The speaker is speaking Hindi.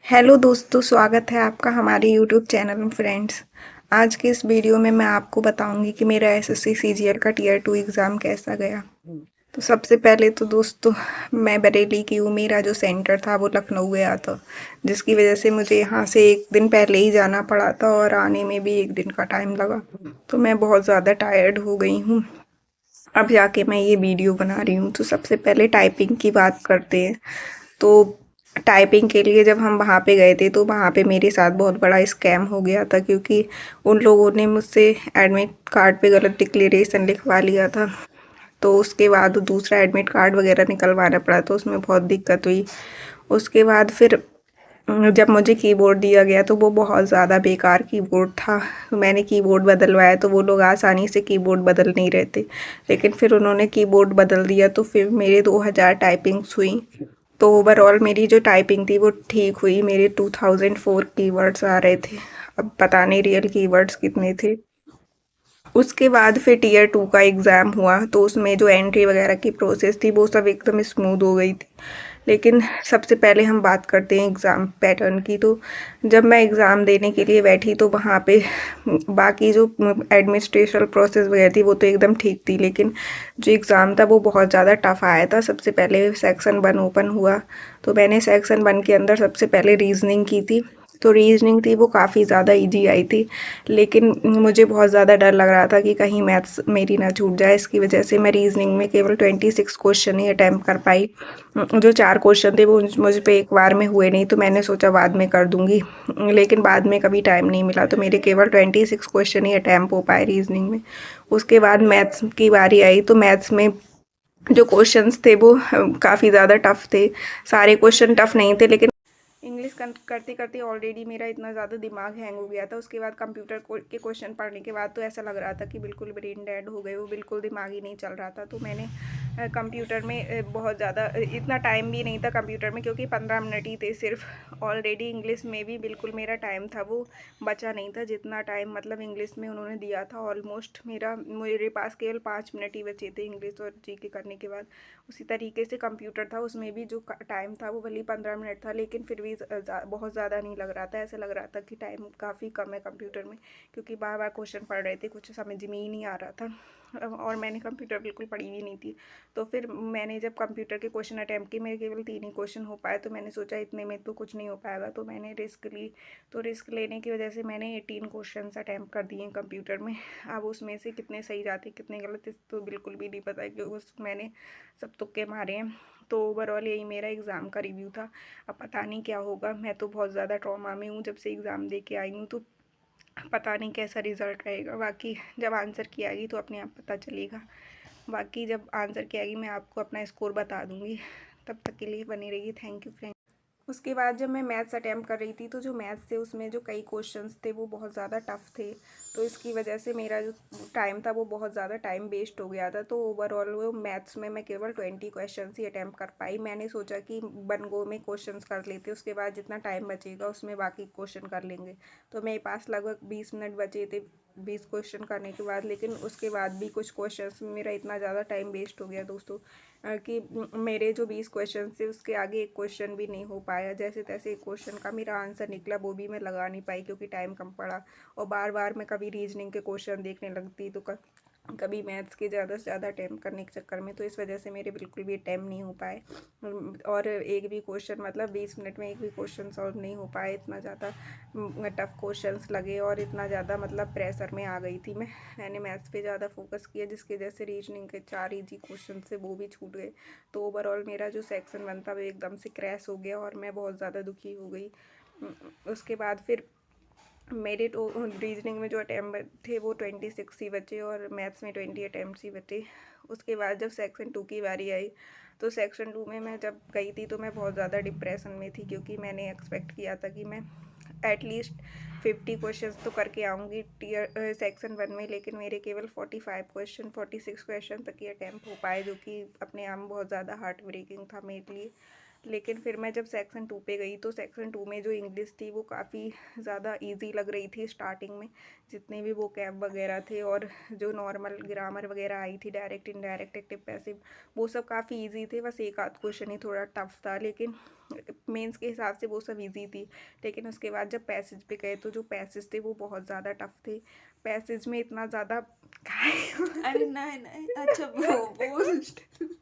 हेलो दोस्तों, स्वागत है आपका हमारे यूट्यूब चैनल में फ्रेंड्स। आज के इस वीडियो में मैं आपको बताऊंगी कि मेरा एसएससी सीजीएल का टीयर 2 एग्ज़ाम कैसा गया। तो सबसे पहले तो दोस्तों, मैं बरेली की हूँ। मेरा जो सेंटर था वो लखनऊ गया था, जिसकी वजह से मुझे यहाँ से एक दिन पहले ही जाना पड़ा था और आने में भी एक दिन का टाइम लगा। तो मैं बहुत ज़्यादा टायर्ड हो गई हूँ। अब जाके मैं ये वीडियो बना रही हूँ। तो सबसे पहले टाइपिंग की बात करते हैं। तो टाइपिंग के लिए जब हम वहाँ पे गए थे तो वहाँ पे मेरे साथ बहुत बड़ा स्कैम हो गया था, क्योंकि उन लोगों ने मुझसे एडमिट कार्ड पे गलत डिक्लेरेशन लिखवा लिया था। तो उसके बाद दूसरा एडमिट कार्ड वगैरह निकलवाना पड़ा, तो उसमें बहुत दिक्कत हुई। उसके बाद फिर जब मुझे कीबोर्ड दिया गया तो वो बहुत ज़्यादा बेकार कीबोर्ड था। तो मैंने कीबोर्ड बदलवाया तो वो लोग आसानी से कीबोर्ड बदल नहीं रहे थे, लेकिन फिर उन्होंने कीबोर्ड बदल दिया तो फिर मेरे 2000 टाइपिंग्स हुई। तो ओवरऑल मेरी जो टाइपिंग थी वो ठीक हुई। मेरे 2004 कीवर्ड्स आ रहे थे। अब पता नहीं रियल कीवर्ड्स कितने थे। उसके बाद फिर टीयर 2 का एग्ज़ाम हुआ तो उसमें जो एंट्री वगैरह की प्रोसेस थी वो सब एकदम स्मूथ हो गई थी। लेकिन सबसे पहले हम बात करते हैं एग्ज़ाम पैटर्न की। तो जब मैं एग्ज़ाम देने के लिए बैठी तो वहाँ पे बाकी जो एडमिनिस्ट्रेशन प्रोसेस वगैरह थी वो तो एकदम ठीक थी, लेकिन जो एग्ज़ाम था वो बहुत ज़्यादा टफ आया था। सबसे पहले सेक्शन 1 ओपन हुआ तो मैंने सेक्शन 1 के अंदर सबसे पहले रीजनिंग की थी। तो रीजनिंग थी वो काफ़ी ज़्यादा इजी आई थी, लेकिन मुझे बहुत ज़्यादा डर लग रहा था कि कहीं मैथ्स मेरी ना छूट जाए। इसकी वजह से मैं रीजनिंग में केवल 26 क्वेश्चन ही अटैम्प्ट कर पाई। जो 4 क्वेश्चन थे वो मुझ पे एक बार में हुए नहीं, तो मैंने सोचा बाद में कर दूंगी, लेकिन बाद में कभी टाइम नहीं मिला तो मेरे केवल 26 क्वेश्चन ही अटैम्प्ट हो पाए रीजनिंग में। उसके बाद मैथ्स की बारी आई तो मैथ्स में जो क्वेश्चंस थे वो काफ़ी ज़्यादा टफ थे। सारे क्वेश्चन टफ नहीं थे, लेकिन इंग्लिश करते करते ऑलरेडी मेरा इतना ज़्यादा दिमाग हैंग हो गया था। उसके बाद कंप्यूटर के क्वेश्चन पढ़ने के बाद तो ऐसा लग रहा था कि बिल्कुल ब्रेन डेड हो गए, वो बिल्कुल दिमाग ही नहीं चल रहा था। तो मैंने कंप्यूटर में बहुत ज़्यादा इतना टाइम भी नहीं था कंप्यूटर में, क्योंकि 15 मिनट ही थे सिर्फ। ऑलरेडी इंग्लिश में भी बिल्कुल मेरा टाइम था वो बचा नहीं था, जितना टाइम मतलब इंग्लिश में उन्होंने दिया था ऑलमोस्ट मेरे पास केवल 5 मिनट ही बचे थे इंग्लिश और जीके करने के बाद। उसी तरीके से कंप्यूटर था, उसमें भी जो टाइम था वो भले 15 मिनट था, लेकिन फिर भी बहुत ज़्यादा नहीं लग रहा था। ऐसा लग रहा था कि टाइम काफ़ी कम है कंप्यूटर में, क्योंकि बार बार क्वेश्चन पढ़ रहे थे, कुछ समझ में ही नहीं आ रहा था। और मैंने कंप्यूटर बिल्कुल पढ़ी भी नहीं थी। तो फिर मैंने जब कंप्यूटर के क्वेश्चन अटैम्प्ट किए, मेरे केवल 3 ही क्वेश्चन हो पाए। तो मैंने सोचा इतने में तो कुछ नहीं हो पाएगा, तो मैंने रिस्क ली। तो रिस्क लेने की वजह से मैंने 18 क्वेश्चन अटैम्प्ट कर दिए कंप्यूटर में। अब उसमें से कितने सही जाते कितने गलत तो बिल्कुल भी नहीं पता, क्योंकि मैंने सब तुक्के मारे हैं। तो ओवरऑल यही मेरा एग्ज़ाम का रिव्यू था। अब पता नहीं क्या होगा। मैं तो बहुत ज़्यादा ट्रॉमा में हूँ, जब से एग्ज़ाम दे के आई हूँ। तो पता नहीं कैसा रिज़ल्ट रहेगा। बाकी जब आंसर की आएगी तो अपने आप पता चलेगा। बाकी जब आंसर की आएगी मैं आपको अपना स्कोर बता दूँगी। तब तक के लिए बनी रहिए। Thank you friend. उसके बाद जब मैं मैथ्स अटैम्प्ट कर रही थी तो जो मैथ्स थे उसमें जो कई क्वेश्चंस थे वो बहुत ज़्यादा टफ थे। तो इसकी वजह से मेरा जो टाइम था वो बहुत ज़्यादा टाइम वेस्ट हो गया था। तो ओवरऑल वो मैथ्स में मैं केवल 20 क्वेश्चंस ही अटैम्प्ट कर पाई। मैंने सोचा कि 1 गो में क्वेश्चंस कर लेते, उसके बाद जितना टाइम बचेगा उसमें बाकी क्वेश्चन कर लेंगे। तो मेरे पास लगभग 20 मिनट बचे थे 20 क्वेश्चन करने के बाद, लेकिन उसके बाद भी कुछ क्वेश्चंस में मेरा इतना ज़्यादा टाइम वेस्ट हो गया दोस्तों, कि मेरे जो 20 क्वेश्चन थे उसके आगे एक क्वेश्चन भी नहीं हो पाया। जैसे तैसे एक क्वेश्चन का मेरा आंसर निकला, वो भी मैं लगा नहीं पाई क्योंकि टाइम कम पड़ा। और बार बार मैं कभी रीजनिंग के क्वेश्चन देखने लगती तो कभी मैथ्स के ज़्यादा से ज़्यादा अटैम्प्ट करने के चक्कर में, तो इस वजह से मेरे बिल्कुल भी अटैम्प्ट नहीं हो पाए। और एक भी क्वेश्चन मतलब 20 मिनट में एक भी क्वेश्चन सॉल्व नहीं हो पाए। इतना ज़्यादा टफ क्वेश्चंस लगे और इतना ज़्यादा मतलब प्रेशर में आ गई थी मैं। मैंने मैथ्स पे ज़्यादा फोकस किया, जिसकी वजह से रीजनिंग के 4 इजी क्वेश्चन थे वो भी छूट गए। तो ओवरऑल मेरा जो सेक्शन 1 था वो एकदम से क्रैश हो गया और मैं बहुत ज़्यादा दुखी हो गई। उसके बाद फिर मेरे तो रीजनिंग में जो अटैम्प्ट थे वो 26 ही बचे और मैथ्स में 20 अटैम्प्ट ही बचे। उसके बाद जब सेक्शन 2 की बारी आई तो सेक्शन 2 में मैं जब गई थी तो मैं बहुत ज़्यादा डिप्रेशन में थी, क्योंकि मैंने एक्सपेक्ट किया था कि मैं एटलीस्ट 50 क्वेश्चंस तो करके आऊँगी टीयर सेक्शन 1 में, लेकिन मेरे केवल 46 क्वेश्चन तक ही अटैम्प्ट हो पाए, जो कि अपने आप में बहुत ज़्यादा हार्ट ब्रेकिंग था मेरे लिए। लेकिन फिर मैं जब सेक्शन 2 पे गई तो सेक्शन 2 में जो इंग्लिश थी वो काफ़ी ज़्यादा इजी लग रही थी स्टार्टिंग में। जितने भी वोकैब वगैरह थे और जो नॉर्मल ग्रामर वगैरह आई थी, डायरेक्ट इनडायरेक्ट एक्टिव पैसिव, वो सब काफ़ी इजी थे। बस एक आध क्वेश्चन ही थोड़ा टफ था, लेकिन मेंस के हिसाब से वो सब इजी थी। लेकिन उसके बाद जब पैसेज पे गए तो जो पैसेज थे वो बहुत ज़्यादा टफ थे। पैसेज में इतना ज़्यादा अरे नहीं नहीं, अच्छा वो